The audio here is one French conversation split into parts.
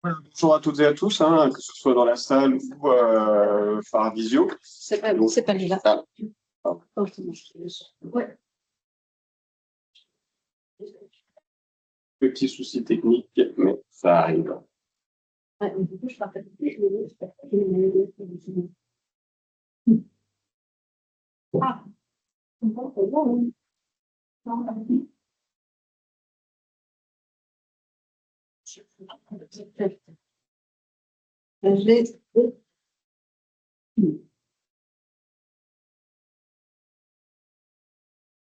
Bonjour à toutes et à tous, hein, que ce soit dans la salle ou par visio. C'est pas lui là. Ah. Ouais. Petit souci technique, mais ça arrive. Ouais, du coup, je partage. Ah, bon, c'est bon, oui. Non, vas-y. Je vais.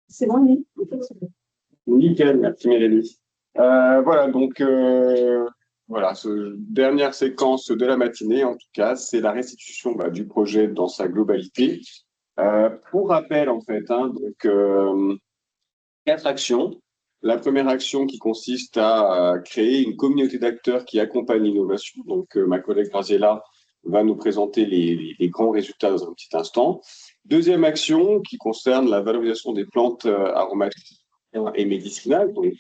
C'est bon, oui. Nickel, merci Mélanie. Voilà, donc voilà, dernière séquence de la matinée, en tout cas, c'est la restitution du projet dans sa globalité. Pour rappel, en fait, hein, donc 4 actions. La première action qui consiste à créer une communauté d'acteurs qui accompagne l'innovation. Donc, ma collègue Graziella va nous présenter les grands résultats dans un petit instant. Deuxième action qui concerne la valorisation des plantes aromatiques et médicinales, donc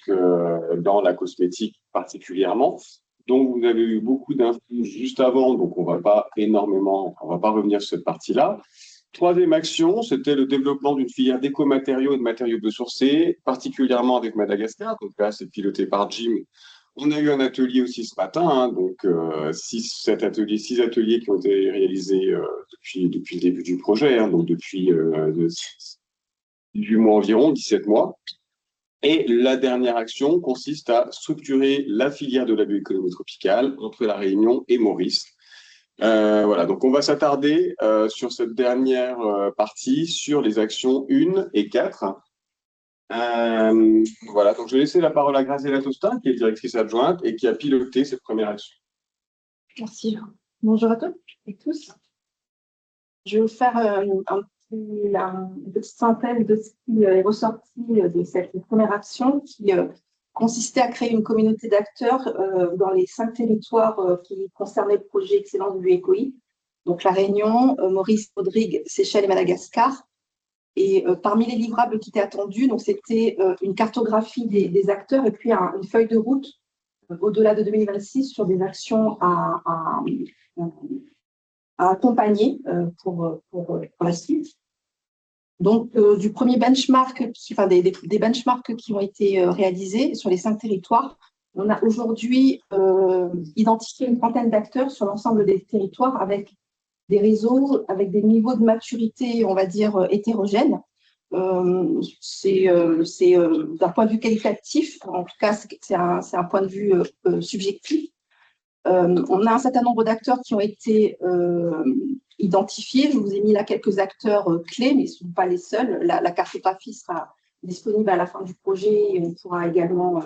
dans la cosmétique particulièrement. Donc, vous avez eu beaucoup d'infos juste avant, donc on va pas revenir sur cette partie-là. Troisième action, c'était le développement d'une filière d'écomatériaux et de matériaux biosourcés, particulièrement avec Madagascar. Donc là, c'est piloté par Jim. On a eu un atelier aussi ce matin, hein, donc 6 ateliers qui ont été réalisés depuis le début du projet, hein, donc depuis 18 mois environ, 17 mois. Et la dernière action consiste à structurer la filière de la bioéconomie tropicale entre La Réunion et Maurice. Voilà, donc on va s'attarder sur cette dernière partie, sur les actions 1 et 4. Voilà, donc je vais laisser la parole à Graziella Tosta, qui est directrice adjointe et qui a piloté cette première action. Merci. Bonjour à toutes et tous. Je vais vous faire une petite synthèse de ce qui est ressorti de cette première action qui consistait à créer une communauté d'acteurs dans les 5 territoires qui concernaient le projet Excellence du BioEcoI, donc La Réunion, Maurice, Rodrigue, Seychelles et Madagascar. Et parmi les livrables qui étaient attendus, donc c'était une cartographie des acteurs et puis une feuille de route au-delà de 2026 sur des actions à accompagner pour la suite. Donc, du premier benchmark, des benchmarks qui ont été réalisés sur les 5 territoires, on a aujourd'hui identifié une trentaine d'acteurs sur l'ensemble des territoires avec des réseaux, avec des niveaux de maturité, on va dire, hétérogènes. C'est d'un point de vue qualitatif, en tout cas, c'est un point de vue subjectif. On a un certain nombre d'acteurs qui ont été identifiés. Je vous ai mis là quelques acteurs clés, mais ce ne sont pas les seuls. La cartographie sera disponible à la fin du projet et on pourra également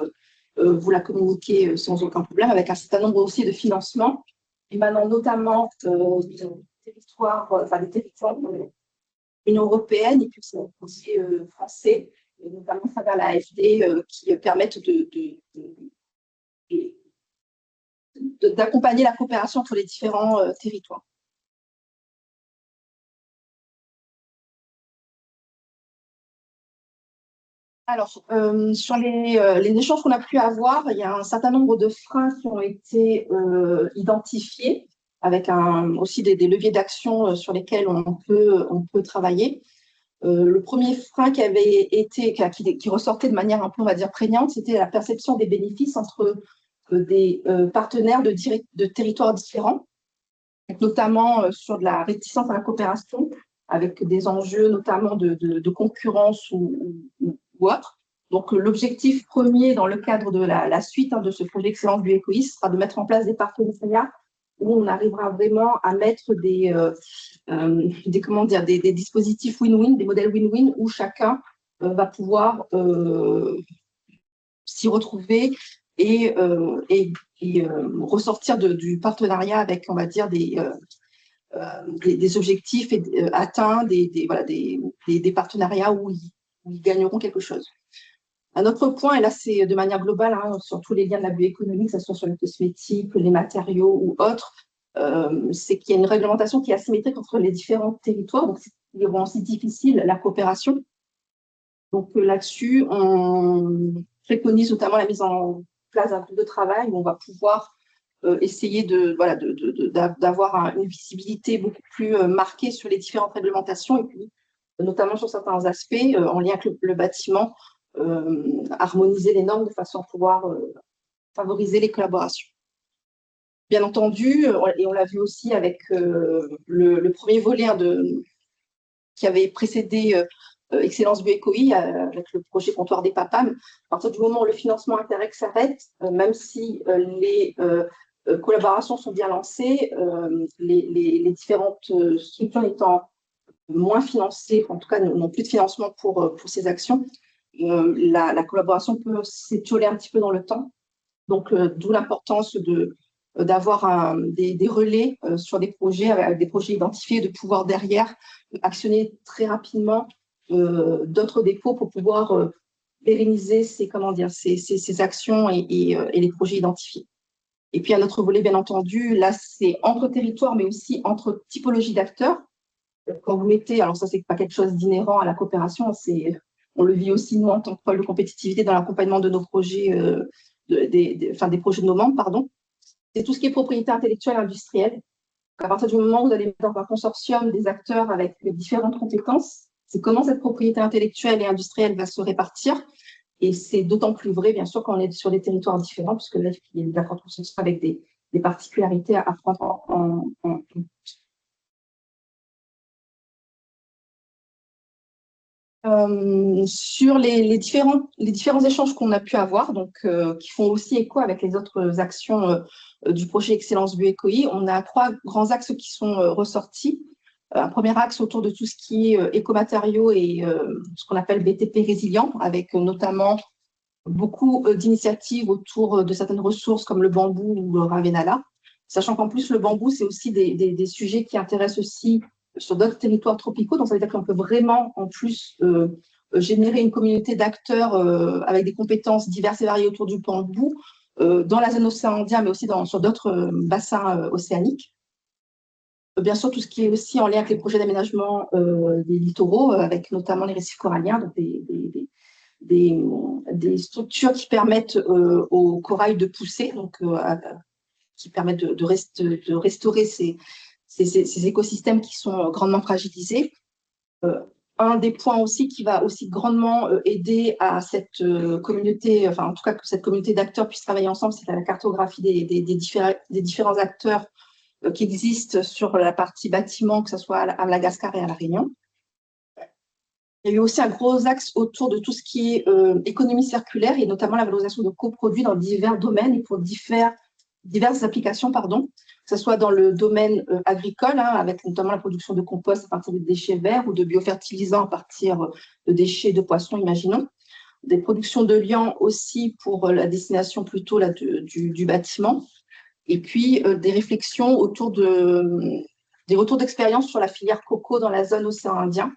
vous la communiquer sans aucun problème, avec un certain nombre aussi de financements, émanant notamment des territoires de l'Union européenne et puis aussi français, et notamment à travers l'AFD, qui permettent d'accompagner la coopération entre les différents territoires. Alors, sur les échanges qu'on a pu avoir, il y a un certain nombre de freins qui ont été identifiés, avec aussi des leviers d'action sur lesquels on peut travailler. Le premier frein qui ressortait de manière un peu, on va dire, prégnante, c'était la perception des bénéfices entre des partenaires de territoires différents, notamment sur de la réticence à la coopération, avec des enjeux notamment de concurrence ou autre. Donc, l'objectif premier dans le cadre de la suite de ce projet Excellence du BioEcoI sera de mettre en place des partenariats où on arrivera vraiment à mettre des dispositifs win-win, des modèles win-win où chacun va pouvoir s'y retrouver ressortir du partenariat avec, on va dire, des objectifs atteints, des partenariats où ils gagneront quelque chose. Un autre point, et là c'est de manière globale, hein, sur tous les liens de la bioéconomie, que ce soit sur les cosmétiques, les matériaux ou autres, c'est qu'il y a une réglementation qui est asymétrique entre les différents territoires, donc c'est rend aussi difficile la coopération. Donc là-dessus, on préconise notamment la mise en place d'un groupe de travail où on va pouvoir essayer d'avoir une visibilité beaucoup plus marquée sur les différentes réglementations et puis notamment sur certains aspects en lien avec le bâtiment, harmoniser les normes de façon à pouvoir favoriser les collaborations. Bien entendu, et on l'a vu aussi avec le premier volet qui avait précédé Excellence Bioécoï avec le projet Comptoir des Papam. À partir du moment où le financement Interreg s'arrête, même si les collaborations sont bien lancées, les différentes structures étant moins financées, en tout cas n'ont plus de financement pour ces actions, la collaboration peut s'étioler un petit peu dans le temps. Donc, d'où l'importance d'avoir des relais sur des projets, avec des projets identifiés, de pouvoir derrière actionner très rapidement d'autres dépôts pour pouvoir pérenniser ces actions et les projets identifiés. Et puis, un autre volet, bien entendu, là, c'est entre territoires, mais aussi entre typologies d'acteurs. Quand vous mettez, alors ça, c'est pas quelque chose d'inhérent à la coopération, on le vit aussi, nous, en tant que pôle de compétitivité, dans l'accompagnement de nos projets, des projets de nos membres, pardon. C'est tout ce qui est propriété intellectuelle industrielle. À partir du moment où vous allez mettre dans un consortium des acteurs avec différentes compétences, c'est comment cette propriété intellectuelle et industrielle va se répartir. Et c'est d'autant plus vrai, bien sûr, quand on est sur des territoires différents, puisque là, il y a des accords de consortium avec des particularités à prendre en compte. Sur les différents échanges qu'on a pu avoir, donc qui font aussi écho avec les autres actions du projet Excellence Bioécoï, on a 3 grands axes qui sont ressortis. Un premier axe autour de tout ce qui est écomatériaux et ce qu'on appelle BTP résilient, avec notamment beaucoup d'initiatives autour de certaines ressources comme le bambou ou le ravenala, sachant qu'en plus le bambou, c'est aussi des sujets qui intéressent aussi sur d'autres territoires tropicaux. Donc, ça veut dire qu'on peut vraiment, en plus, générer une communauté d'acteurs avec des compétences diverses et variées autour du bambou dans la zone océan Indien, mais aussi sur d'autres bassins océaniques. Bien sûr, tout ce qui est aussi en lien avec les projets d'aménagement des littoraux, avec notamment les récifs coralliens, donc des structures qui permettent au corail de pousser, donc qui permettent de restaurer ces écosystèmes qui sont grandement fragilisés. Un des points aussi qui va aussi grandement aider à cette communauté, enfin en tout cas que cette communauté d'acteurs puisse travailler ensemble, c'est la cartographie des différents acteurs qui existent sur la partie bâtiment, que ce soit à Madagascar et à La Réunion. Il y a eu aussi un gros axe autour de tout ce qui est économie circulaire et notamment la valorisation de coproduits dans divers domaines et pour diverses applications, pardon, que ce soit dans le domaine agricole, hein, avec notamment la production de compost à partir de déchets verts ou de biofertilisants à partir de déchets de poissons, imaginons. Des productions de liant aussi pour la destination plutôt là, du bâtiment. Et puis des réflexions autour des retours d'expérience sur la filière coco dans la zone océan Indien,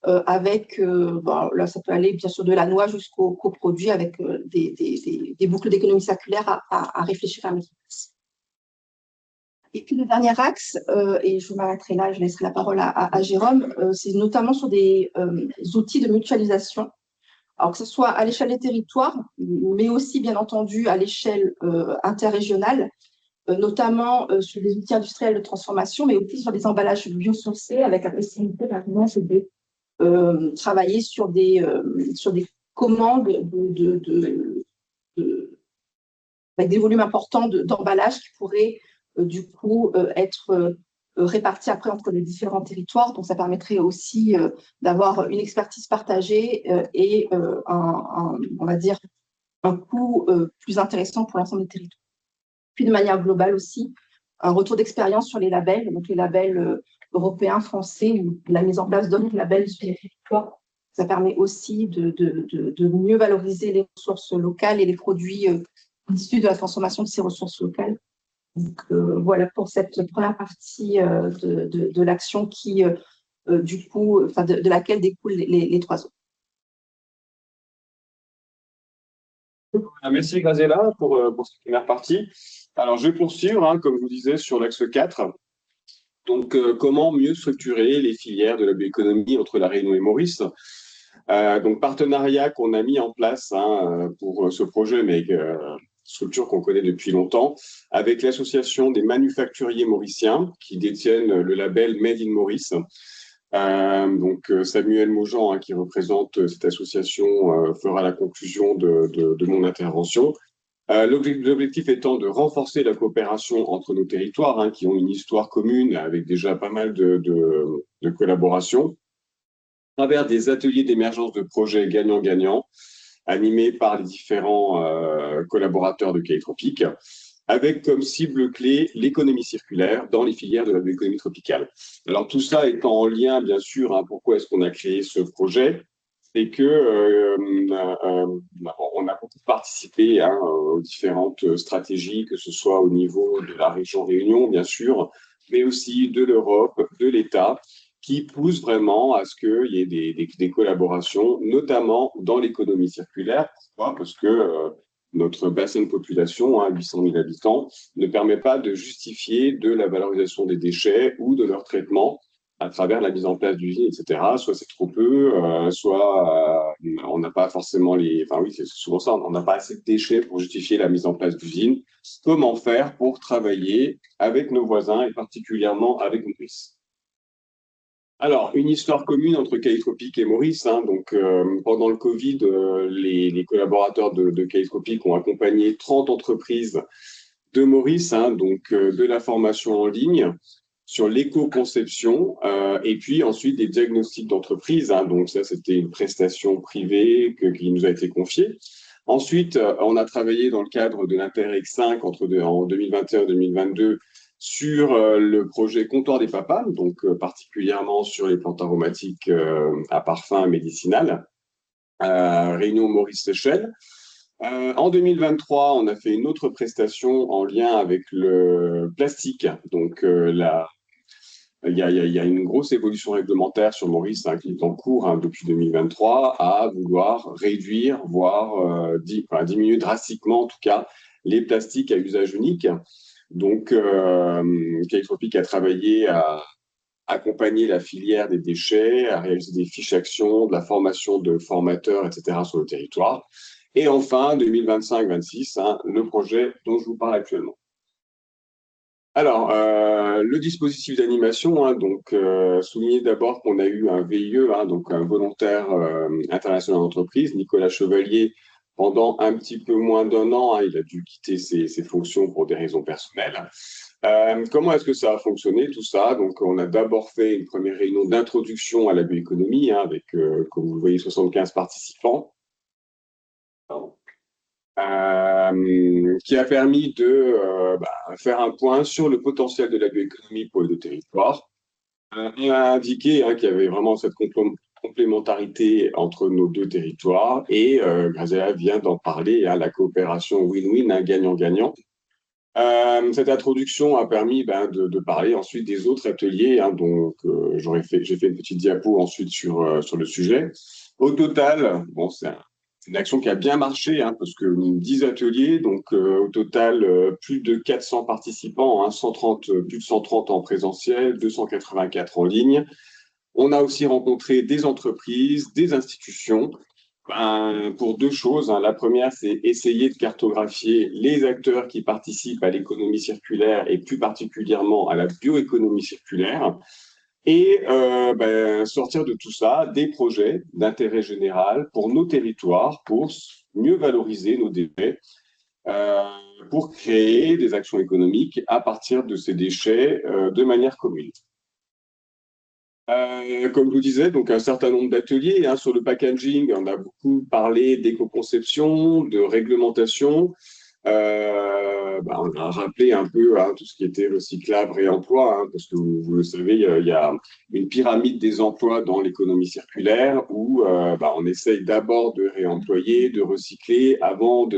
avec, là ça peut aller bien sûr de la noix jusqu'aux coproduits avec des boucles d'économie circulaire à réfléchir à mettre en place. Et puis le dernier axe, et je m'arrêterai là, je laisserai la parole à Jérôme, c'est notamment sur des outils de mutualisation. Alors que ce soit à l'échelle des territoires, mais aussi bien entendu à l'échelle interrégionale, notamment sur des outils industriels de transformation, mais aussi sur des emballages biosourcés avec la possibilité maintenant de travailler sur des commandes avec des volumes importants d'emballages qui pourraient du coup être répartis après entre les différents territoires. Donc ça permettrait aussi d'avoir une expertise partagée et on va dire un coût plus intéressant pour l'ensemble des territoires. Puis de manière globale aussi, un retour d'expérience sur les labels, donc les labels européens, français, ou la mise en place d'autres labels sur les territoires. Ça permet aussi de mieux valoriser les ressources locales et les produits issus de la transformation de ces ressources locales. Donc, voilà pour cette première partie de l'action qui, du coup, de laquelle découlent les trois autres. Merci Graziella pour cette première partie. Alors, je vais poursuivre, hein, comme je vous disais, sur l'axe 4. Donc, comment mieux structurer les filières de la bioéconomie entre La Réunion et Maurice? Donc, partenariat qu'on a mis en place, hein, pour ce projet, mais structure qu'on connaît depuis longtemps, avec l'association des manufacturiers mauriciens qui détiennent le label Made in Maurice. Donc, Samuel Maujean, hein, qui représente cette association, fera la conclusion de mon intervention. L'objectif étant de renforcer la coopération entre nos territoires, hein, qui ont une histoire commune avec déjà pas mal de collaborations, à travers des ateliers d'émergence de projets gagnant-gagnant, animés par les différents collaborateurs de K-Tropique, avec comme cible clé l'économie circulaire dans les filières de la bioéconomie tropicale. Alors tout ça étant en lien, bien sûr, hein, pourquoi est-ce qu'on a créé ce projet? C'est que on a beaucoup participé, hein, aux différentes stratégies, que ce soit au niveau de la région Réunion, bien sûr, mais aussi de l'Europe, de l'État, qui poussent vraiment à ce qu'il y ait des collaborations, notamment dans l'économie circulaire. Pourquoi? Parce que notre bassin de population, hein, 800 000 habitants, ne permet pas de justifier de la valorisation des déchets ou de leur traitement à travers la mise en place d'usines, etc. Soit c'est trop peu, soit on n'a pas forcément les... Enfin oui, c'est souvent ça, on n'a pas assez de déchets pour justifier la mise en place d'usines. Comment faire pour travailler avec nos voisins et particulièrement avec Maurice? Alors, une histoire commune entre K-Tropique et Maurice, hein. Donc, pendant le Covid, les collaborateurs de K-Tropique ont accompagné 30 entreprises de Maurice, hein, donc de la formation en ligne sur l'éco-conception, et puis ensuite des diagnostics d'entreprise, hein. Donc ça, c'était une prestation privée qui nous a été confiée. Ensuite, on a travaillé dans le cadre de l'Interreg 5 en 2021 et 2022 sur le projet Comptoir des Papas, donc particulièrement sur les plantes aromatiques à parfum médicinal, Réunion Maurice-Seychelles. En 2023, on a fait une autre prestation en lien avec le plastique. Donc, il y a une grosse évolution réglementaire sur Maurice, hein, qui est en cours, hein, depuis 2023 à vouloir réduire, voire diminuer drastiquement, en tout cas, les plastiques à usage unique. Donc, K-Tropique a travaillé à accompagner la filière des déchets, à réaliser des fiches actions, de la formation de formateurs, etc. sur le territoire. Et enfin, 2025-26, hein, le projet dont je vous parle actuellement. Alors, le dispositif d'animation, hein, donc souligner d'abord qu'on a eu un VIE, hein, donc un volontaire international d'entreprise, Nicolas Chevalier, pendant un petit peu moins d'un an. Hein, il a dû quitter ses fonctions pour des raisons personnelles. Comment est-ce que ça a fonctionné, tout ça? Donc, on a d'abord fait une première réunion d'introduction à la bioéconomie, hein, avec, comme vous le voyez, 75 participants. Qui a permis de faire un point sur le potentiel de la bioéconomie pour les deux territoires. On a indiqué, hein, qu'il y avait vraiment cette complémentarité entre nos deux territoires et Graziella vient d'en parler, hein, la coopération win-win, hein, gagnant-gagnant. Cette introduction a permis de parler ensuite des autres ateliers, hein, donc j'ai fait une petite diapo ensuite sur le sujet. Au total, bon, c'est une action qui a bien marché, hein, parce que 10 ateliers, donc au total plus de 400 participants, hein, plus de 130 en présentiel, 284 en ligne. On a aussi rencontré des entreprises, des institutions, pour deux choses, hein. La première, c'est essayer de cartographier les acteurs qui participent à l'économie circulaire et plus particulièrement à la bioéconomie circulaire. Et sortir de tout ça des projets d'intérêt général pour nos territoires, pour mieux valoriser nos déchets, pour créer des actions économiques à partir de ces déchets de manière commune. Comme je vous disais, donc un certain nombre d'ateliers, hein, sur le packaging. On a beaucoup parlé d'éco-conception, de réglementation. On a rappelé un peu, hein, tout ce qui était recyclable, réemploi, hein, parce que vous le savez, il y a une pyramide des emplois dans l'économie circulaire où on essaye d'abord de réemployer, de recycler avant de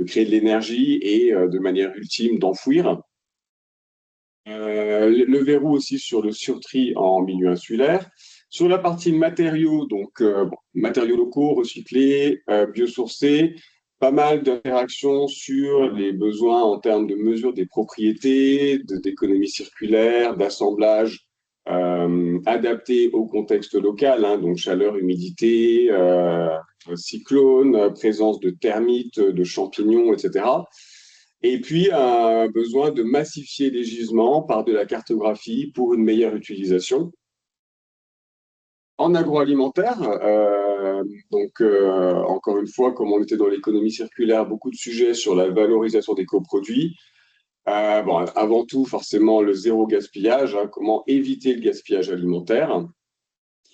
créer de l'énergie et de manière ultime d'enfouir. Le verrou aussi sur le surtri en milieu insulaire. Sur la partie matériaux, donc matériaux locaux, recyclés, biosourcés, pas mal d'interactions sur les besoins en termes de mesure des propriétés, d'économie circulaire, d'assemblage adapté au contexte local, hein, donc chaleur, humidité, cyclone, présence de termites, de champignons, etc. Et puis, un besoin de massifier les gisements par de la cartographie pour une meilleure utilisation. En agroalimentaire, encore une fois, comme on était dans l'économie circulaire, beaucoup de sujets sur la valorisation des coproduits. Avant tout, forcément, le zéro gaspillage, hein, comment éviter le gaspillage alimentaire,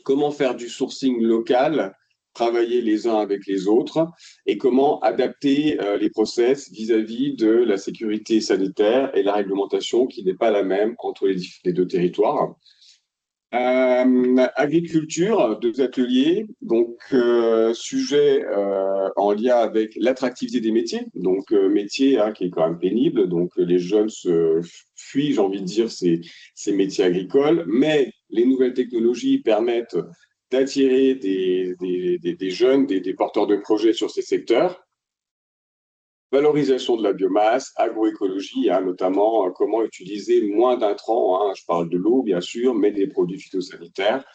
comment faire du sourcing local, travailler les uns avec les autres, et comment adapter les process vis-à-vis de la sécurité sanitaire et la réglementation qui n'est pas la même entre les deux territoires. Agriculture, deux ateliers, donc sujet en lien avec l'attractivité des métiers, donc métier hein, qui est quand même pénible, donc les jeunes se fuient, j'ai envie de dire, ces métiers agricoles, mais les nouvelles technologies permettent d'attirer des jeunes, des porteurs de projets sur ces secteurs. Valorisation de la biomasse, agroécologie, hein, notamment comment utiliser moins d'intrants, hein, je parle de l'eau bien sûr, mais des produits phytosanitaires,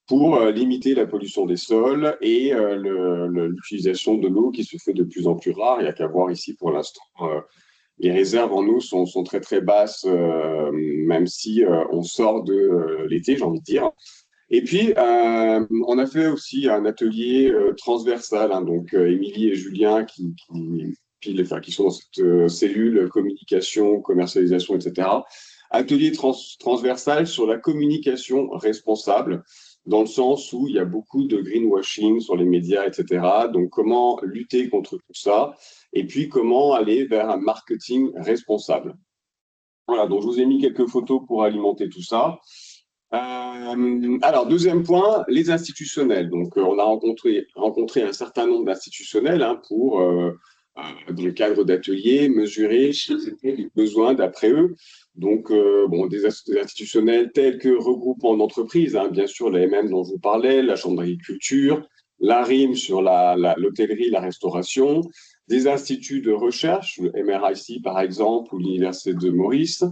pour limiter la pollution des sols et l'utilisation de l'eau qui se fait de plus en plus rare. Il n'y a qu'à voir ici pour l'instant. Les réserves en eau sont très très basses, même si on sort de l'été, j'ai envie de dire. Et puis, on a fait aussi un atelier transversal, hein, donc Émilie et Julien qui sont dans cette cellule communication, commercialisation, etc. Atelier transversal sur la communication responsable, dans le sens où il y a beaucoup de greenwashing sur les médias, etc. Donc, comment lutter contre tout ça et puis comment aller vers un marketing responsable. Voilà, donc je vous ai mis quelques photos pour alimenter tout ça. Alors, deuxième point, les institutionnels. Donc, on a rencontré un certain nombre d'institutionnels hein, pour, dans le cadre d'ateliers, mesurer les besoins d'après eux. Donc, des institutionnels tels que regroupement d'entreprises, hein, bien sûr, la MM dont je vous parlais, la Chambre d'agriculture, l'ARIM sur l'hôtellerie, la restauration, des instituts de recherche, le MRIC par exemple, ou l'Université de Maurice,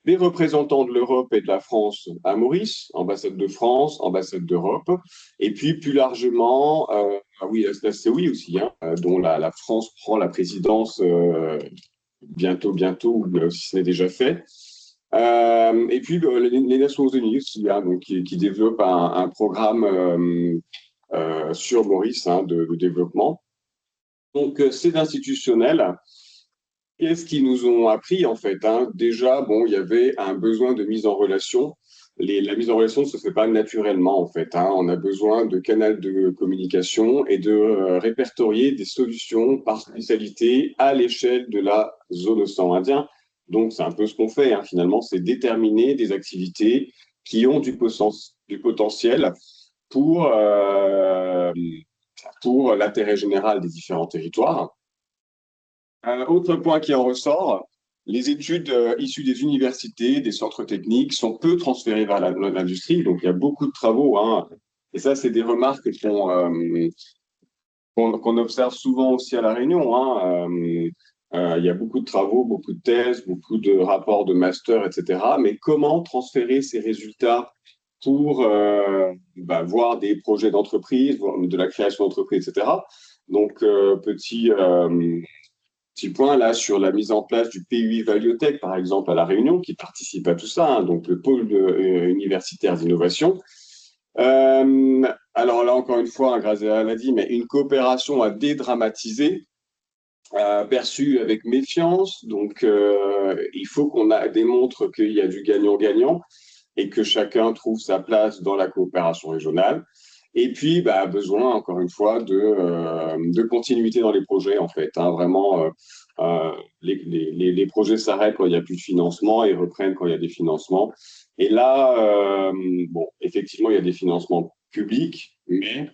des représentants de l'Europe et de la France à Maurice, ambassade de France, ambassade d'Europe, et puis plus largement, la COI aussi, hein, dont la France prend la présidence bientôt, ou si ce n'est déjà fait. Et puis les Nations Unies aussi, hein, donc, qui développent un programme sur Maurice hein, de développement. Donc, c'est institutionnel. Qu'est-ce qu'ils nous ont appris en fait hein. Déjà, il y avait un besoin de mise en relation. La mise en relation ne se fait pas naturellement en fait. Hein. On a besoin de canaux de communication et de répertorier des solutions par spécialité à l'échelle de la zone océan Indien. Donc, c'est un peu ce qu'on fait hein, finalement, c'est déterminer des activités qui ont du potentiel pour, pour l'intérêt général des différents territoires. Un autre point qui en ressort, les études issues des universités, des centres techniques sont peu transférées vers l'industrie. Donc, il y a beaucoup de travaux. Hein, et ça, c'est des remarques qu'on observe souvent aussi à La Réunion. Hein, il y a beaucoup de travaux, beaucoup de thèses, beaucoup de rapports de master, etc. Mais comment transférer ces résultats pour voir des projets d'entreprise, de la création d'entreprise, etc. Donc, petit point là sur la mise en place du PUI Valiotech, par exemple, à La Réunion, qui participe à tout ça, hein, donc le pôle universitaire d'innovation. Alors là, encore une fois, Grazia l'a dit, mais une coopération à dédramatiser, perçue avec méfiance. Donc, il faut qu'on démontre qu'il y a du gagnant-gagnant et que chacun trouve sa place dans la coopération régionale. Et puis, besoin, encore une fois, de continuité dans les projets, en fait. Hein, vraiment, les projets s'arrêtent quand il n'y a plus de financement et reprennent quand il y a des financements. Et là, effectivement, il y a des financements publics, mais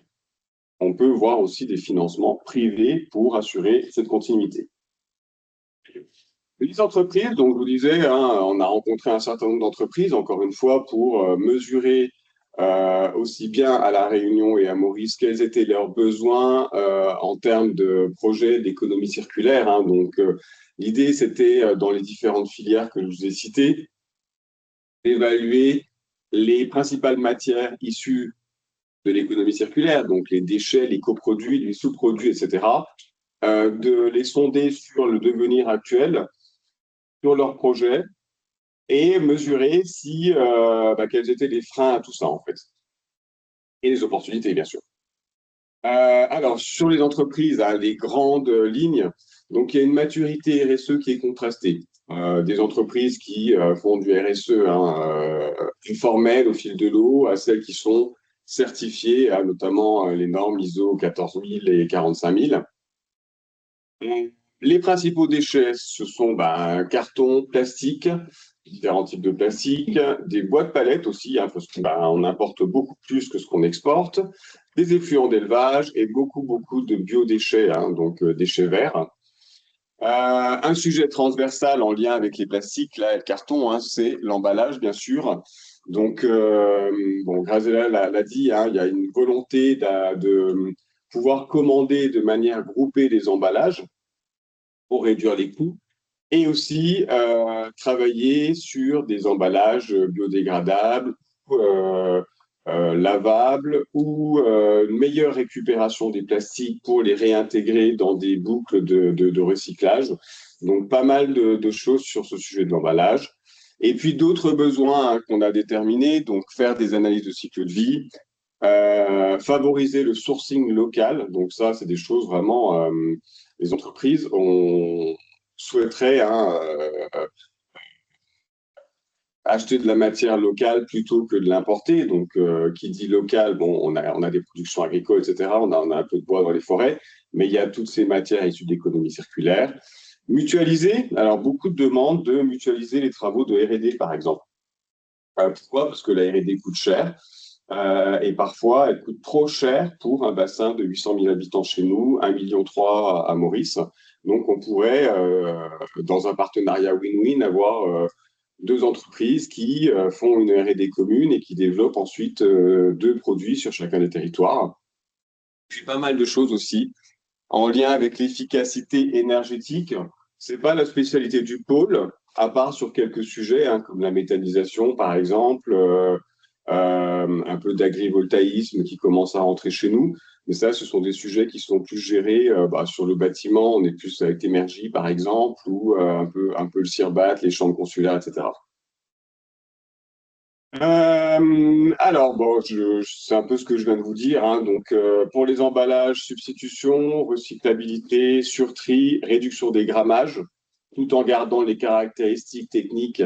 on peut voir aussi des financements privés pour assurer cette continuité. Les entreprises, donc je vous disais, hein, on a rencontré un certain nombre d'entreprises, encore une fois, pour mesurer aussi bien à La Réunion et à Maurice quels étaient leurs besoins en termes de projets d'économie circulaire, hein. Donc, l'idée, c'était, dans les différentes filières que je vous ai citées, d'évaluer les principales matières issues de l'économie circulaire, donc les déchets, les coproduits, les sous-produits, etc., de les sonder sur le devenir actuel, sur leurs projets, et mesurer si, quels étaient les freins à tout ça, en fait, et les opportunités, bien sûr. Alors, sur les entreprises, hein, les grandes lignes, donc il y a une maturité RSE qui est contrastée. Des entreprises qui font du RSE, hein, informel au fil de l'eau, à celles qui sont certifiées, hein, notamment les normes ISO 14000 et 45000. Les principaux déchets, ce sont carton, plastique, différents types de plastique, des boîtes palettes aussi, hein, parce qu'on importe beaucoup plus que ce qu'on exporte, des effluents d'élevage et beaucoup, beaucoup de biodéchets, hein, donc déchets verts. Un sujet transversal en lien avec les plastiques, là, le carton, hein, c'est l'emballage, bien sûr. Donc, Grazella l'a dit, hein, il y a une volonté de pouvoir commander de manière groupée les emballages pour réduire les coûts et aussi travailler sur des emballages biodégradables, euh, lavables ou une meilleure récupération des plastiques pour les réintégrer dans des boucles de recyclage. Donc, pas mal de choses sur ce sujet de l'emballage. Et puis d'autres besoins, hein, qu'on a déterminés, donc faire des analyses de cycle de vie, favoriser le sourcing local. Donc ça, c'est des choses vraiment, les entreprises souhaiteraient, hein, acheter de la matière locale plutôt que de l'importer. Donc, qui dit local, bon, on a des productions agricoles, etc. On a un peu de bois dans les forêts, mais il y a toutes ces matières issues d'économie circulaire. Mutualiser, alors beaucoup de demandes de mutualiser les travaux de R&D, par exemple. Pourquoi? Parce que la R&D coûte cher. Et parfois, elle coûte trop cher pour un bassin de 800 000 habitants chez nous, 1,3 million à Maurice. Donc, on pourrait, dans un partenariat win-win, avoir deux entreprises qui font une R&D commune et qui développent ensuite deux produits sur chacun des territoires. Puis pas mal de choses aussi en lien avec l'efficacité énergétique. C'est pas la spécialité du pôle, à part sur quelques sujets, hein, comme la méthanisation, par exemple, un peu d'agrivoltaïsme qui commence à rentrer chez nous. Mais ça, ce sont des sujets qui sont plus gérés sur le bâtiment. On est plus avec Énergie, par exemple, ou un peu le CIRBAT, les chambres consulaires, etc. Alors, bon, c'est un peu ce que je viens de vous dire, hein. Donc, pour les emballages, substitution, recyclabilité, surtri, réduction des grammages, tout en gardant les caractéristiques techniques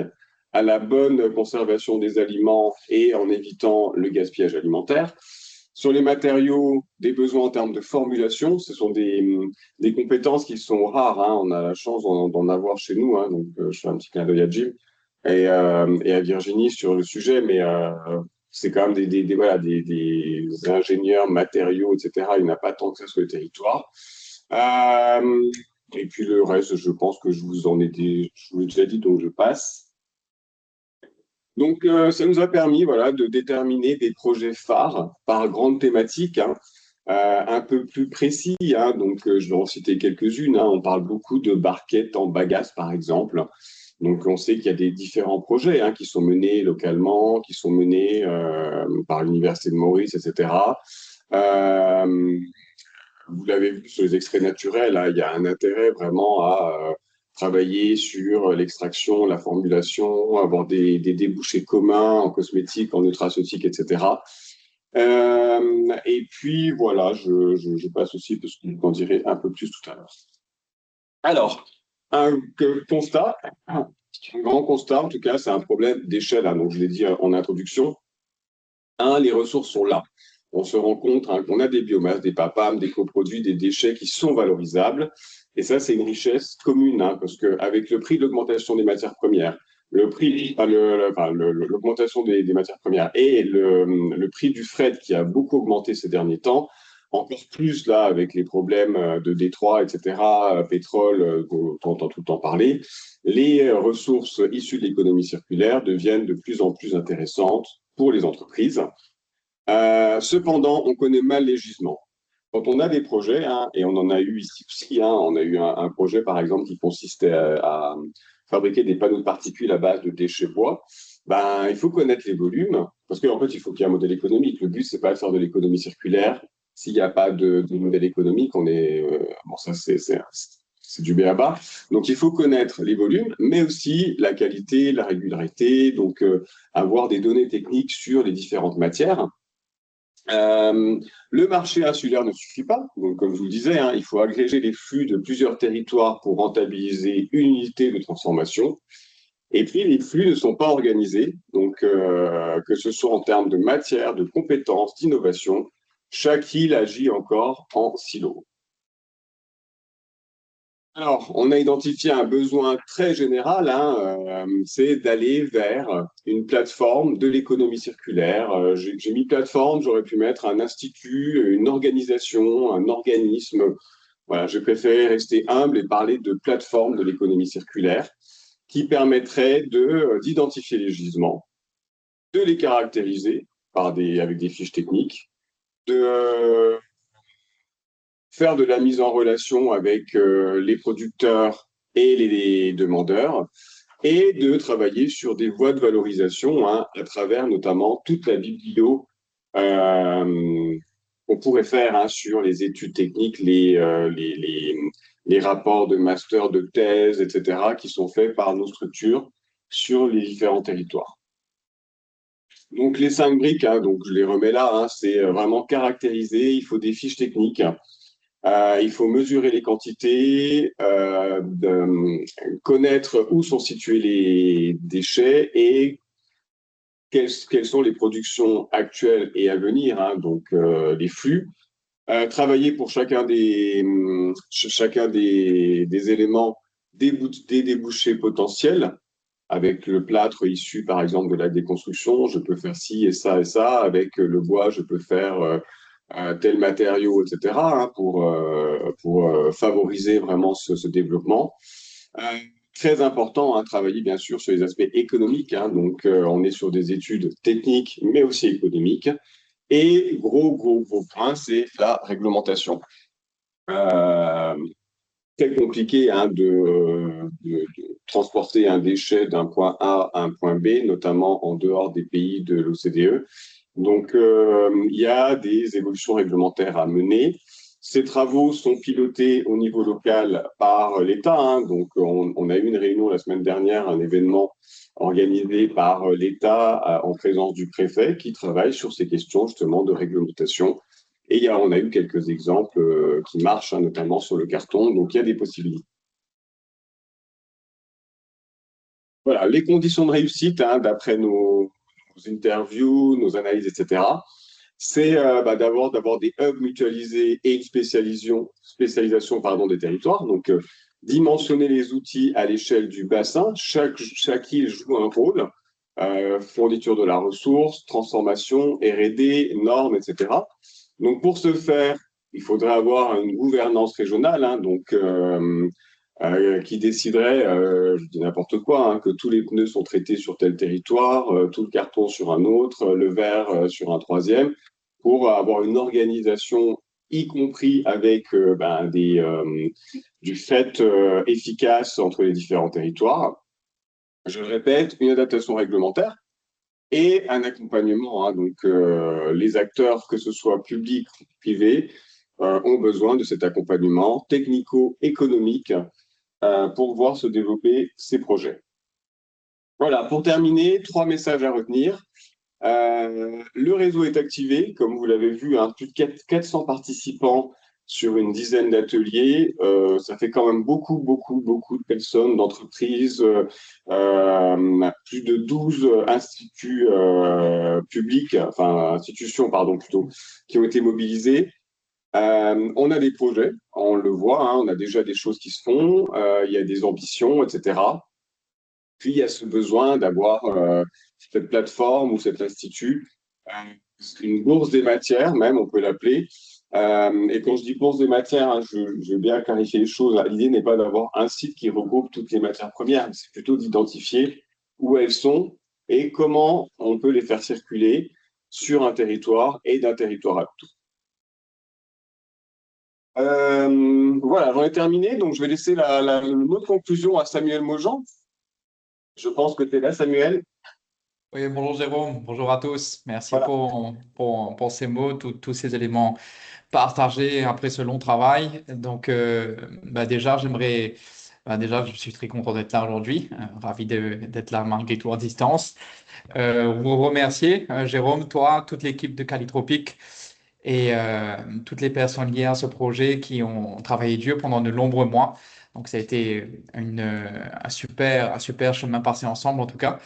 à la bonne conservation des aliments et en évitant le gaspillage alimentaire. Sur les matériaux, des besoins en termes de formulation, ce sont des compétences qui sont rares, hein. On a la chance d'en avoir chez nous, hein. Donc, je fais un petit clin d'œil à Jim et à Virginie sur le sujet, mais c'est quand même voilà, des ingénieurs matériaux, etc. Il n'y en a pas tant que ça sur le territoire. Euh, et puis le reste, je pense que je vous l'ai déjà dit, donc je passe. Donc, ça nous a permis, voilà, de déterminer des projets phares par grande thématique, hein, un peu plus précis, hein. Donc, je vais en citer quelques-unes, hein. On parle beaucoup de barquettes en bagasse, par exemple. Donc, on sait qu'il y a des différents projets, hein, qui sont menés localement, qui sont menés par l'Université de Maurice, etc. Euh, Vous l'avez vu sur les extraits naturels, hein, il y a un intérêt vraiment à travailler sur l'extraction, la formulation, avoir des débouchés communs en cosmétique, en nutraceutique, etc. Et puis voilà, je passe aussi parce que j'en dirai un peu plus tout à l'heure. Alors, constat, un grand constat, en tout cas, c'est un problème d'échelle, hein. Donc, je l'ai dit en introduction. Les ressources sont là. On se rend compte, hein, qu'on a des biomasses, des PAPAM, des coproduits, des déchets qui sont valorisables. Et ça, c'est une richesse commune, hein, parce qu'avec le prix de l'augmentation des matières premières, l'augmentation des matières premières et le prix du fret qui a beaucoup augmenté ces derniers temps, encore plus là avec les problèmes de Détroit, etc., pétrole, dont on entend tout le temps parler, les ressources issues de l'économie circulaire deviennent de plus en plus intéressantes pour les entreprises. Cependant, on connaît mal les gisements. Quand on a des projets, hein, et on en a eu ici aussi, hein, on a eu un projet par exemple qui consistait à fabriquer des panneaux de particules à base de déchets bois, ben, il faut connaître les volumes, parce qu'en fait, il faut qu'il y ait un modèle économique. Le but, c'est pas de faire de l'économie circulaire. S'il n'y a pas de modèle économique, on est, bon, ça, c'est du b.a.-ba. Donc, il faut connaître les volumes, mais aussi la qualité, la régularité, donc avoir des données techniques sur les différentes matières. Le marché insulaire ne suffit pas. Donc, comme je vous le disais, hein, il faut agréger les flux de plusieurs territoires pour rentabiliser une unité de transformation. Et puis, les flux ne sont pas organisés, donc que ce soit en termes de matière, de compétences, d'innovation, chaque île agit encore en silo. Alors, on a identifié un besoin très général, hein, c'est d'aller vers une plateforme de l'économie circulaire. J'ai mis plateforme, j'aurais pu mettre un institut, une organisation, un organisme. Voilà, j'ai préféré rester humble et parler de plateforme de l'économie circulaire qui permettrait d'identifier les gisements, de les caractériser avec des fiches techniques, de faire de la mise en relation avec les producteurs et les demandeurs, et de travailler sur des voies de valorisation, hein, à travers notamment toute la biblio qu'on pourrait faire, hein, sur les études techniques, les rapports de master, de thèse, etc., qui sont faits par nos structures sur les différents territoires. Donc les 5 briques, hein, donc je les remets là, hein, c'est vraiment caractérisé, il faut des fiches techniques, il faut mesurer les quantités, connaître où sont situés les déchets et quelles sont les productions actuelles et à venir, hein, donc les flux. Travailler pour chacun des éléments des débouchés potentiels. Avec le plâtre issu, par exemple, de la déconstruction, je peux faire ci et ça. Avec le bois, je peux faire tel matériau, etc., hein, pour favoriser vraiment ce développement. Très important, hein, travailler bien sûr sur les aspects économiques. Hein, donc, on est sur des études techniques, mais aussi économiques. Et gros point, c'est la réglementation. Euh, Très compliqué, hein, de transporter un déchet d'un point A à un point B, notamment en dehors des pays de l'OCDE. Donc, il y a des évolutions réglementaires à mener. Ces travaux sont pilotés au niveau local par l'État, hein. Donc, on a eu une réunion la semaine dernière, un événement organisé par l'État en présence du préfet qui travaille sur ces questions justement de réglementation. Et on a eu quelques exemples qui marchent, hein, notamment sur le carton. Donc, il y a des possibilités. Voilà, les conditions de réussite, hein, d'après nos interviews, nos analyses, etc., c'est d'avoir des hubs mutualisés et une spécialisation pardon, des territoires. Donc, dimensionner les outils à l'échelle du bassin. Chaque île joue un rôle. Fourniture de la ressource, transformation, R&D, normes, etc. Donc, pour ce faire, il faudrait avoir une gouvernance régionale, hein, donc qui déciderait, je dis n'importe quoi, hein, que tous les pneus sont traités sur tel territoire, tout le carton sur un autre, le verre sur un troisième, pour avoir une organisation, y compris avec du fait efficace entre les différents territoires. Je le répète, une adaptation réglementaire et un accompagnement, hein. Donc, les acteurs, que ce soit publics ou privés, ont besoin de cet accompagnement technico-économique pour voir se développer ces projets. Voilà, pour terminer, 3 messages à retenir. Le réseau est activé, comme vous l'avez vu, hein, plus de 400 participants sur une dizaine d'ateliers. Ça fait quand même beaucoup de personnes, d'entreprises, plus de 12 instituts publics, enfin institutions, pardon, plutôt, qui ont été mobilisés. On a des projets, on le voit, hein, on a déjà des choses qui se font, il y a des ambitions, etc. Puis il y a ce besoin d'avoir cette plateforme ou cet institut, une bourse des matières même, on peut l'appeler, Et quand je dis bourse des matières, hein, je veux bien clarifier les choses. L'idée n'est pas d'avoir un site qui regroupe toutes les matières premières, mais c'est plutôt d'identifier où elles sont et comment on peut les faire circuler sur un territoire et d'un territoire à l'autre. Voilà, j'en ai terminé, donc je vais laisser le mot de conclusion à Samuel Maujean. Je pense que tu es là, Samuel. Oui, bonjour Jérôme, bonjour à tous. Merci Voilà. pour ces mots, tous ces éléments partagés après ce long travail. Donc, déjà, je suis très content d'être là aujourd'hui, ravi d'être là malgré tout à distance. Vous remercier, Jérôme, toi, toute l'équipe de Calitropique et toutes les personnes liées à ce projet qui ont travaillé dur pendant de nombreux mois. Donc, ça a été un super chemin passé ensemble, en tout cas.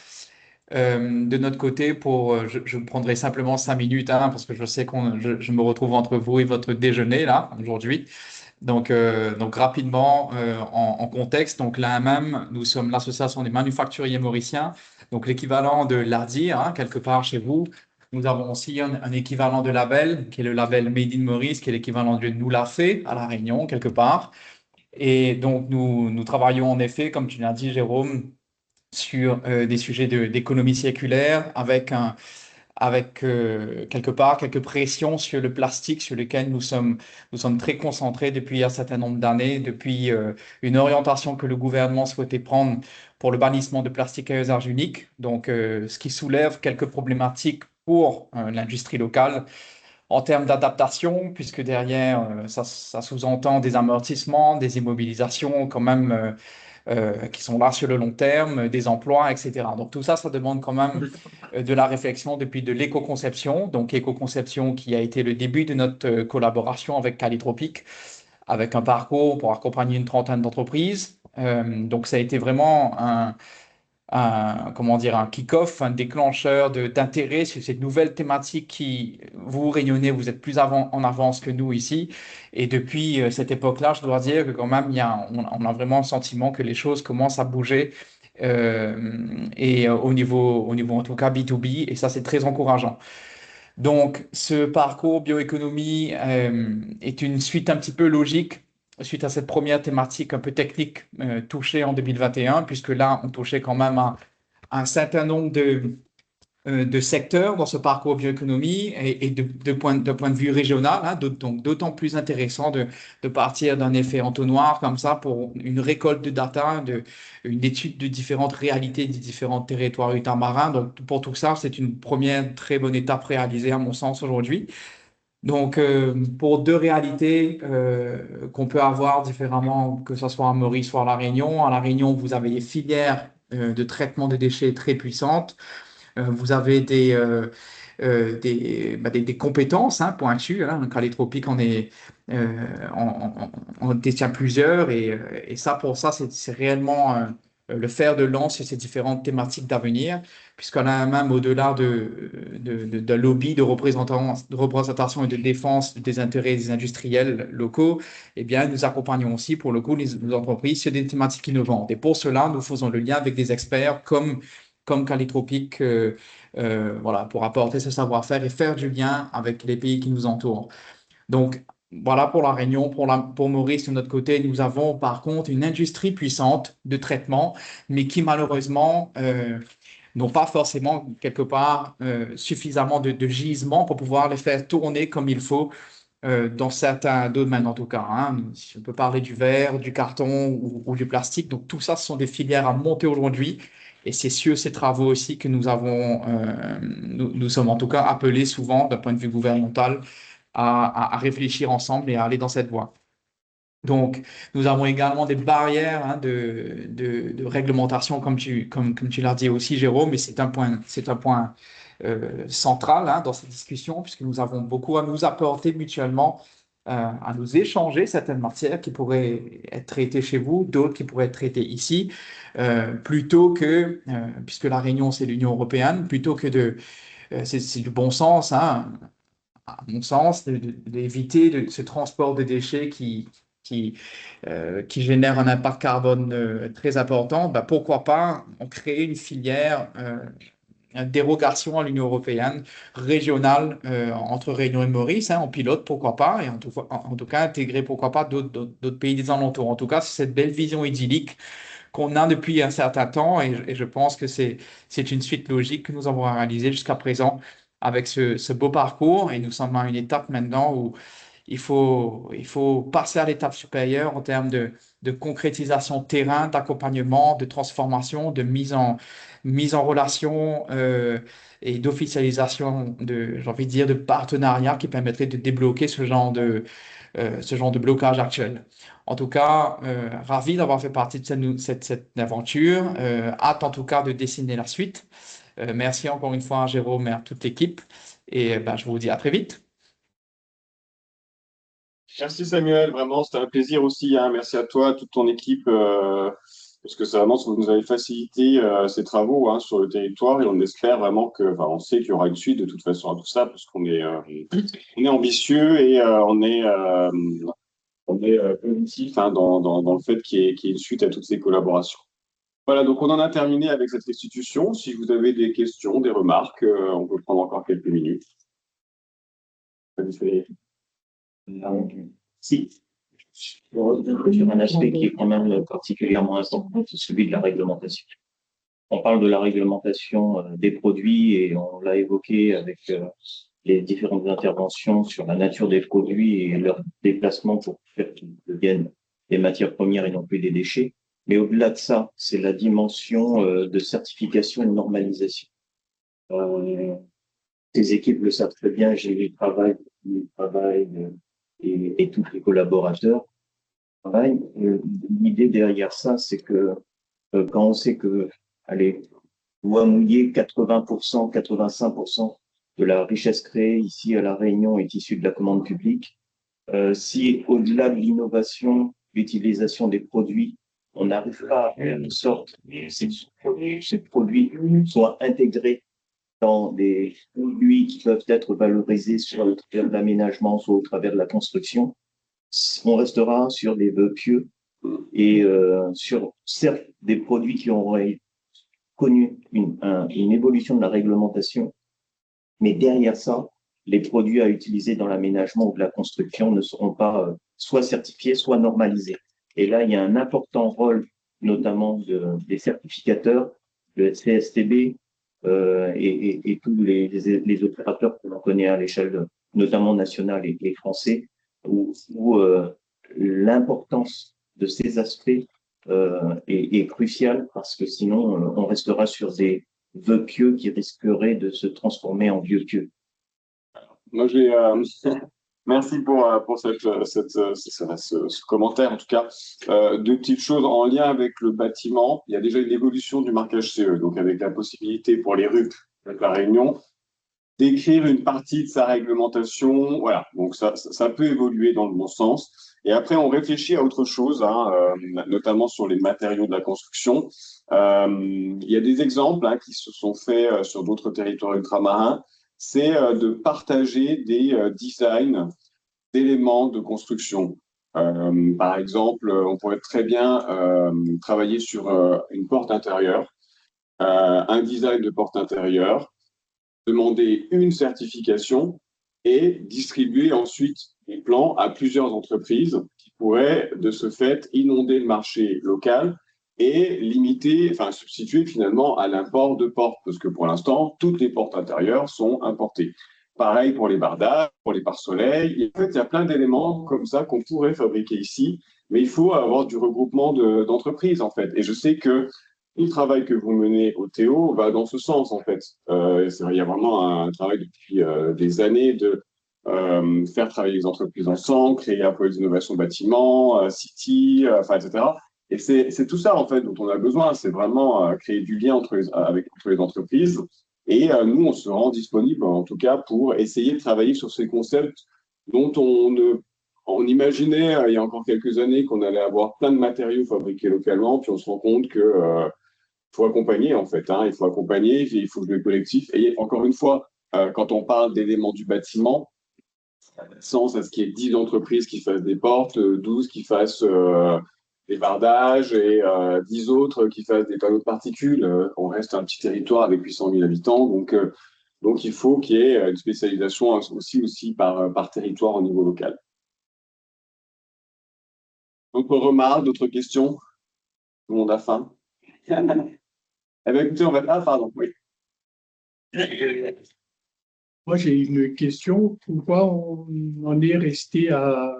De notre côté, je prendrai simplement 5 minutes, hein, parce que je sais je me retrouve entre vous et votre déjeuner là aujourd'hui. Donc rapidement, en contexte, donc là même, nous sommes l'association des manufacturiers mauriciens, donc l'équivalent de l'ARDIR, hein, quelque part chez vous. Nous avons aussi un équivalent de label, qui est le label Made in Maurice, qui est l'équivalent de Nous l'a fait à La Réunion, quelque part. Et donc nous travaillons en effet, comme tu l'as dit, Jérôme, sur des sujets d'économie circulaire avec quelque part quelques pressions sur le plastique sur lequel nous sommes très concentrés depuis un certain nombre d'années, depuis une orientation que le gouvernement souhaitait prendre pour le bannissement de plastique à usage unique, donc ce qui soulève quelques problématiques pour l'industrie locale en termes d'adaptation, puisque derrière, ça sous-entend des amortissements, des immobilisations quand même qui sont là sur le long terme, des emplois, etc. Donc tout ça, ça demande quand même de la réflexion depuis de l'éco-conception. Donc éco-conception qui a été le début de notre collaboration avec Calitropic, avec un parcours pour accompagner une trentaine d'entreprises. Donc ça a été vraiment comment dire, un kick-off, un déclencheur d'intérêt sur cette nouvelle thématique qui, vous, Réunionnais, vous êtes plus en avance que nous ici. Et depuis cette époque-là, je dois dire que quand même, on a vraiment le sentiment que les choses commencent à bouger et au niveau en tout cas B2B, et ça, c'est très encourageant. Donc, ce parcours bioéconomie est une suite un petit peu logique suite à cette première thématique un peu technique touchée en 2021, puisque là, on touchait quand même à un certain nombre de secteurs dans ce parcours bioéconomie et de point de vue régional, hein, donc d'autant plus intéressant de partir d'un effet entonnoir comme ça pour une récolte de data, une étude de différentes réalités des différents territoires ultramarins. Donc pour tout ça, c'est une première très bonne étape réalisée à mon sens aujourd'hui. Donc, pour deux réalités qu'on peut avoir différemment, que ce soit à Maurice ou à La Réunion. À La Réunion, vous avez des filières de traitement des déchets très puissantes. Vous avez des compétences hein, pointues. Hein. Donc, à l'Étropique, on détient plusieurs. Et ça, pour ça, c'est réellement le fer de lance sur ces différentes thématiques d'avenir, puisqu'on a même au-delà de lobby, de représentation et de défense des intérêts des industriels locaux, eh bien, nous accompagnons aussi, pour le coup, les entreprises sur des thématiques innovantes. Et pour cela, nous faisons le lien avec des experts comme Calitropic, voilà, pour apporter ce savoir-faire et faire du lien avec les pays qui nous entourent. Donc, voilà pour la Réunion. Pour Maurice, de notre côté, nous avons par contre une industrie puissante de traitement, mais qui malheureusement n'ont pas forcément quelque part suffisamment de gisements pour pouvoir les faire tourner comme il faut dans certains domaines en tout cas. Hein. On peut parler du verre, du carton ou du plastique. Donc tout ça, ce sont des filières à monter aujourd'hui. Et c'est sur ces travaux aussi que nous sommes en tout cas appelés souvent d'un point de vue gouvernemental à réfléchir ensemble et à aller dans cette voie. Donc, nous avons également des barrières hein, de réglementation, comme tu l'as dit aussi, Jérôme, et c'est un point central hein, dans cette discussion, puisque nous avons beaucoup à nous apporter mutuellement, à nous échanger certaines matières qui pourraient être traitées chez vous, d'autres qui pourraient être traitées ici, plutôt que, puisque la Réunion, c'est l'Union européenne, plutôt que c'est du bon sens, hein, à mon sens, d'éviter ce transport de déchets qui, qui génère un impact carbone très important, bah, pourquoi pas on crée une filière dérogation à l'Union européenne régionale entre Réunion et Maurice, hein, en pilote, pourquoi pas, et en tout cas intégrer, pourquoi pas, d'autres pays des alentours. En tout cas, c'est cette belle vision idyllique qu'on a depuis un certain temps et je pense que c'est une suite logique que nous avons réalisée jusqu'à présent avec ce beau parcours et nous sommes à une étape maintenant où il faut passer à l'étape supérieure en termes de concrétisation de terrain, d'accompagnement, de transformation, de mise en relation et d'officialisation j'ai envie de dire, de partenariats qui permettraient de débloquer ce genre de blocage actuel. En tout cas, ravi d'avoir fait partie de cette aventure. Hâte en tout cas de dessiner la suite. Merci encore une fois à Jérôme et à toute l'équipe. Et ben, je vous dis à très vite. Merci Samuel, vraiment, c'était un plaisir aussi, hein. Merci à toi, toute ton équipe, parce que c'est vraiment, vous nous avez facilité ces travaux, hein, sur le territoire et on espère vraiment que, enfin, on sait qu'il y aura une suite de toute façon à tout ça, parce on est ambitieux et on est positif, hein, dans le fait qu'il y ait une suite à toutes ces collaborations. Voilà, donc on en a terminé avec cette restitution. Si vous avez des questions, des remarques, on peut prendre encore quelques minutes. Si, sur un aspect qui est quand même particulièrement important, c'est celui de la réglementation. On parle de la réglementation des produits et on l'a évoqué avec les différentes interventions sur la nature des produits et leur déplacement pour faire qu'ils deviennent des matières premières et non plus des déchets. Mais au-delà de ça, c'est la dimension de certification et de normalisation. Ces équipes le savent très bien, j'ai eu le travail et tous les collaborateurs travaillent. L'idée derrière ça, c'est que quand on sait que, allez, doit mouiller 80%, 85% de la richesse créée ici à La Réunion est issue de la commande publique, si au-delà de l'innovation, l'utilisation des produits, on n'arrive pas à faire en sorte que ces produits soient intégrés dans des produits qui peuvent être valorisés soit au travers de l'aménagement, soit au travers de la construction, on restera sur des vœux pieux et sur certes des produits qui auraient connu une évolution de la réglementation, mais derrière ça, les produits à utiliser dans l'aménagement ou de la construction ne seront pas soit certifiés, soit normalisés. Et là, il y a un important rôle, notamment des certificateurs, le CSTB, et tous les opérateurs que l'on connaît à l'échelle notamment nationale et français, où l'importance de ces aspects est cruciale parce que sinon on restera sur des vœux pieux qui risqueraient de se transformer en vieux pieux. Moi, merci pour ce commentaire. En tout cas, deux petites choses en lien avec le bâtiment. Il y a déjà une évolution du marquage CE, donc avec la possibilité pour les RUP de La Réunion d'écrire une partie de sa réglementation. Voilà, donc ça peut évoluer dans le bon sens. Et après, on réfléchit à autre chose, hein, notamment sur les matériaux de la construction. Il y a des exemples, hein, qui se sont faits sur d'autres territoires ultramarins. C'est de partager des designs d'éléments de construction. Par exemple, on pourrait très bien travailler sur une porte intérieure, un design de porte intérieure, demander une certification et distribuer ensuite les plans à plusieurs entreprises qui pourraient de ce fait inonder le marché local et limiter, enfin substituer finalement à l'import de portes, parce que pour l'instant, toutes les portes intérieures sont importées. Pareil pour les bardages, pour les pare-soleils. En fait, il y a plein d'éléments comme ça qu'on pourrait fabriquer ici, mais il faut avoir du regroupement d'entreprises, en fait. Et je sais que le travail que vous menez au Théo va dans ce sens, en fait. Il y a vraiment un travail depuis des années de faire travailler les entreprises ensemble, créer un pôle d'innovation bâtiment, City, enfin, etc. Et c'est tout ça, en fait, dont on a besoin. C'est vraiment créer du lien entre les entreprises. Et nous, on se rend disponible, en tout cas, pour essayer de travailler sur ces concepts dont on imaginait, il y a encore quelques années, qu'on allait avoir plein de matériaux fabriqués localement, puis on se rend compte que faut accompagner, en fait, hein. Il faut accompagner, il faut jouer collectif. Et encore une fois, quand on parle d'éléments du bâtiment, ça n'a pas de sens à ce qu'il y ait 10 entreprises qui fassent des portes, 12 qui fassent des bardages et 10 autres qui fassent des panneaux de particules. On reste un petit territoire avec 800 000 habitants, donc il faut qu'il y ait une spécialisation aussi par territoire au niveau local. D'autres remarques, d'autres questions? Tout le monde a faim? Eh bien, écoutez, on va... Ah, pardon, oui. Moi, j'ai une question. Pourquoi on en est resté à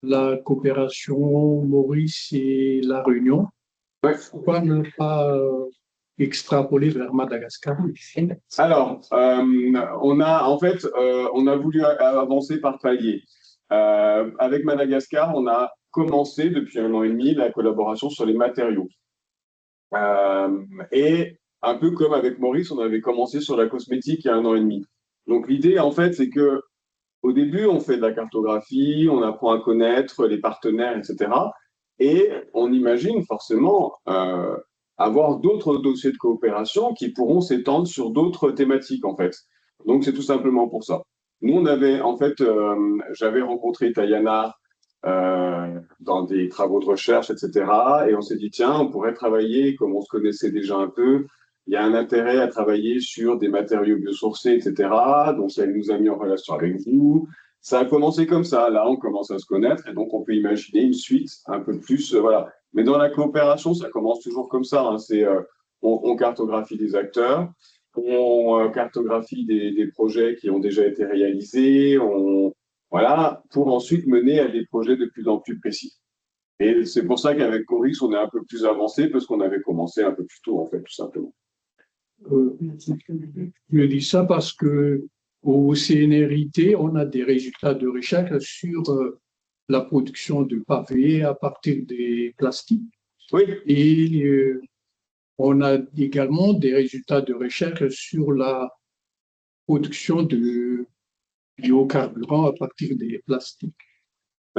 la coopération Maurice et La Réunion? Ouais. Pourquoi ne pas extrapoler vers Madagascar? Alors, on a voulu avancer par palier. Avec Madagascar, on a commencé depuis 1 an et demi la collaboration sur les matériaux. Et un peu comme avec Maurice, on avait commencé sur la cosmétique il y a 1 an et demi. Donc l'idée, en fait, c'est que au début, on fait de la cartographie, on apprend à connaître les partenaires, etc. Et on imagine forcément avoir d'autres dossiers de coopération qui pourront s'étendre sur d'autres thématiques, en fait. Donc c'est tout simplement pour ça. Nous, on avait, en fait, j'avais rencontré Tayana dans des travaux de recherche, etc. Et on s'est dit, tiens, on pourrait travailler, comme on se connaissait déjà un peu, il y a un intérêt à travailler sur des matériaux biosourcés, etc. Donc, elle nous a mis en relation avec vous. Ça a commencé comme ça. Là, on commence à se connaître et donc on peut imaginer une suite un peu plus. Voilà. Mais dans la coopération, ça commence toujours comme ça. Hein. On cartographie des acteurs, on cartographie des projets qui ont déjà été réalisés, voilà, pour ensuite mener à des projets de plus en plus précis. Et c'est pour ça qu'avec Corix, on est un peu plus avancé parce qu'on avait commencé un peu plus tôt, en fait, tout simplement. Je dis ça parce que au CNRIT, on a des résultats de recherche sur la production de pavés à partir des plastiques. Oui. Et on a également des résultats de recherche sur la production de biocarburants à partir des plastiques.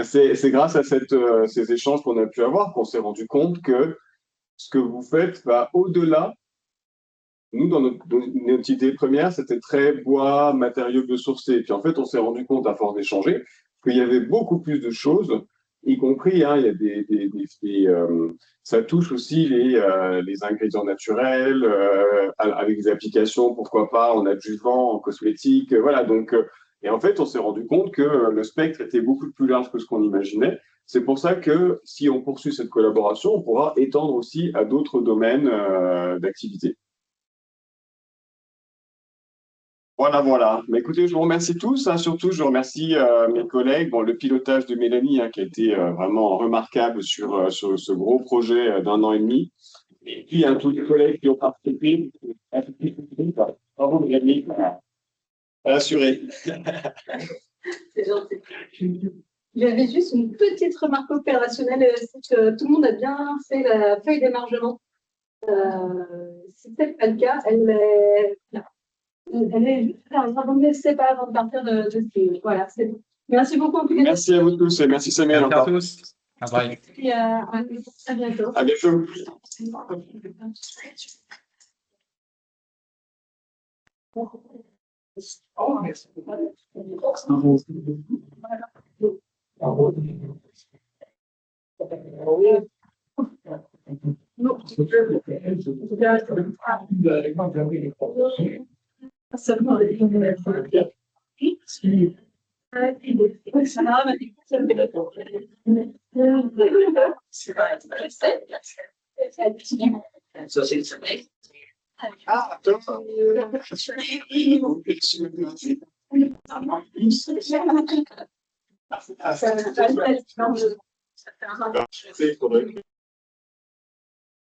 C'est grâce à ces échanges qu'on a pu avoir qu'on s'est rendu compte que ce que vous faites va au-delà. Nous, dans notre idée première, c'était très bois, matériaux biosourcés. Et puis en fait, on s'est rendu compte, à force d'échanger, qu'il y avait beaucoup plus de choses, y compris, hein, il y a ça touche aussi les ingrédients naturels, avec des applications, pourquoi pas, en adjuvant, en cosmétique, voilà. Donc, et en fait, on s'est rendu compte que le spectre était beaucoup plus large que ce qu'on imaginait. C'est pour ça que si on poursuit cette collaboration, on pourra étendre aussi à d'autres domaines d'activité. Voilà. Mais écoutez, je vous remercie tous. Hein, surtout, je remercie mes collègues. Bon, le pilotage de Mélanie, hein, qui a été vraiment remarquable sur ce gros projet d'1 an et demi. Et puis, tous les collègues qui ont participé. Bravo, Mélanie. Assuré. C'est gentil. J'avais juste une petite remarque opérationnelle, c'est que tout le monde a bien fait la feuille d'émargement. Si ce n'est pas le cas, elle est juste un essai pas avant de partir de ce film. Voilà, c'est bon. Merci beaucoup. En tout cas. Merci à vous tous et merci Samuel. Merci à tous. Bye. Et à bientôt. À bientôt. Seulement Ça, c'est le sommeil. Ah, attends. ça fait un